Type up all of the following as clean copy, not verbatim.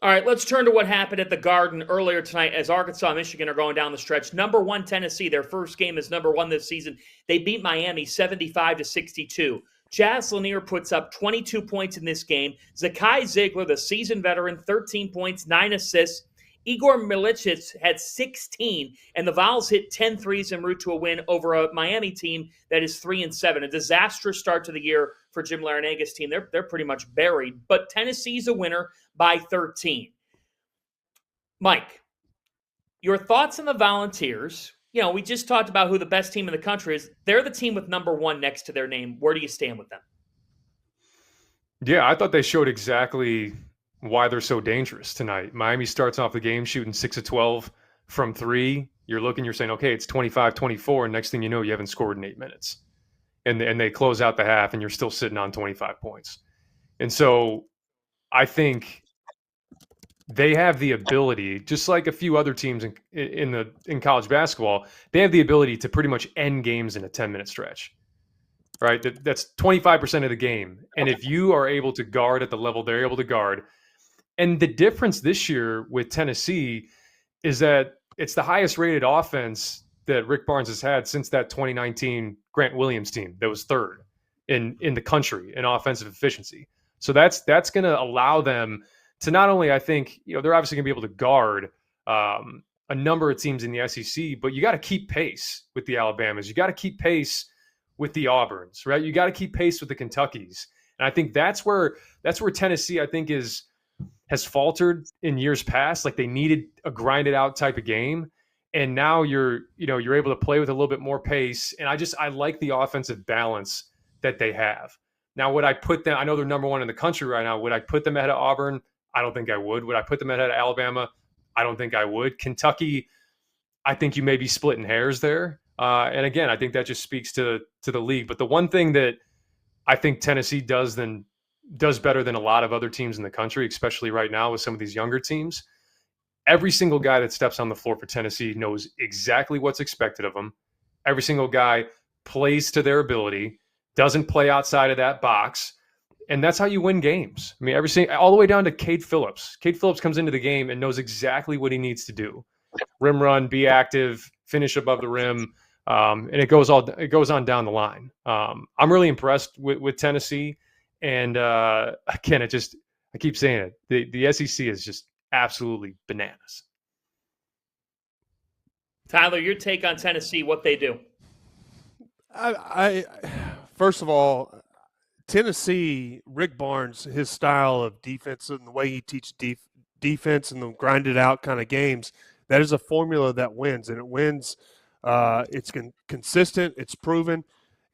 All right, let's turn to what happened at the Garden earlier tonight as Arkansas and Michigan are going down the stretch. Number one, Tennessee, their first game is number one this season. They beat Miami 75-62. Jazz Lanier puts up 22 points in this game. Zakai Ziegler, the seasoned veteran, 13 points, 9 assists. Igor Miličić had 16, and the Vols hit 10 threes en route to a win over a Miami team that is 3-7. A disastrous start to the year for Jim Laranaga's team. They're pretty much buried, but Tennessee's a winner by 13. Mike, your thoughts on the Volunteers? You know, we just talked about who the best team in the country is. They're the team with number one next to their name. Where do you stand with them? Yeah, I thought they showed exactly why they're so dangerous tonight. Miami starts off the game shooting 6 of 12 from three. You're saying, okay, it's 25-24, and next thing you know, you haven't scored in 8 minutes. And they close out the half, and you're still sitting on 25 points. And so I think they have the ability, just like a few other teams in college basketball, they have the ability to pretty much end games in a 10-minute stretch. Right? That's 25% of the game. And if you are able to guard at the level they're able to guard, and the difference this year with Tennessee is that it's the highest rated offense that Rick Barnes has had since that 2019 Grant Williams team that was third in the country in offensive efficiency. So that's going to allow them to not only, I think, they're obviously going to be able to guard a number of teams in the SEC, but you got to keep pace with the Alabamas. You got to keep pace with the Auburns, right? You got to keep pace with the Kentuckys. And I think that's where Tennessee, I think, has faltered in years past. Like they needed a grinded out type of game. And now you're able to play with a little bit more pace. And I like the offensive balance that they have. Now, would I put them, I know they're number one in the country right now. Would I put them ahead of Auburn? I don't think I would. Would I put them ahead of Alabama? I don't think I would. Kentucky, I think you may be splitting hairs there. And again, I think that just speaks to the league. But the one thing that I think Tennessee does better than a lot of other teams in the country, especially right now with some of these younger teams, every single guy that steps on the floor for Tennessee knows exactly what's expected of them. Every single guy plays to their ability, doesn't play outside of that box. And that's how you win games. I mean, all the way down to Cade Phillips. Cade Phillips comes into the game and knows exactly what he needs to do. Rim run, be active, finish above the rim. And it goes on down the line. I'm really impressed with Tennessee. And again, I keep saying it. The SEC is just absolutely bananas. Tyler, your take on Tennessee, what they do? I first of all, Tennessee, Rick Barnes, his style of defense and the way he teaches defense and the grinded out kind of games, that is a formula that wins, and it wins. It's consistent. It's proven.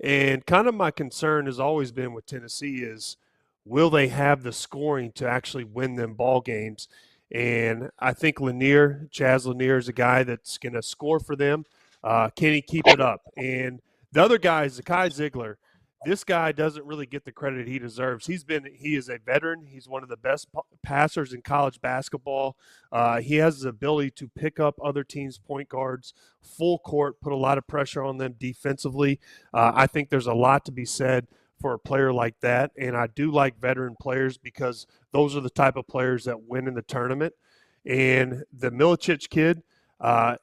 And kind of my concern has always been with Tennessee is, will they have the scoring to actually win them ball games? And I think Chaz Lanier is a guy that's going to score for them. Can he keep it up? And the other guy is Zakai Ziegler. This guy doesn't really get the credit he deserves. He is a veteran. He's one of the best passers in college basketball. He has the ability to pick up other teams' point guards full court, put a lot of pressure on them defensively. I think there's a lot to be said for a player like that. And I do like veteran players because those are the type of players that win in the tournament. And the Miličić kid,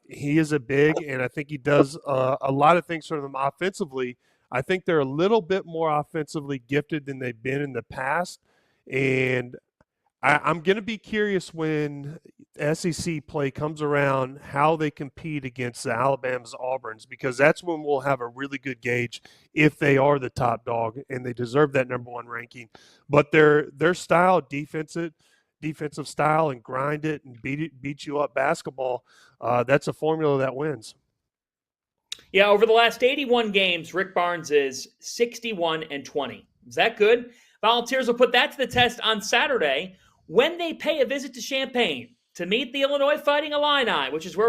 he is a big, and I think he does a lot of things for them offensively. I think they're a little bit more offensively gifted than they've been in the past. And I'm going to be curious when SEC play comes around how they compete against the Alabama's Auburns, because that's when we'll have a really good gauge if they are the top dog and they deserve that number one ranking. But their style, defensive style, and grind it and beat you up basketball, that's a formula that wins. Yeah, over the last 81 games, Rick Barnes is 61-20. Is that good? Volunteers will put that to the test on Saturday when they pay a visit to Champaign to meet the Illinois Fighting Illini, which is where we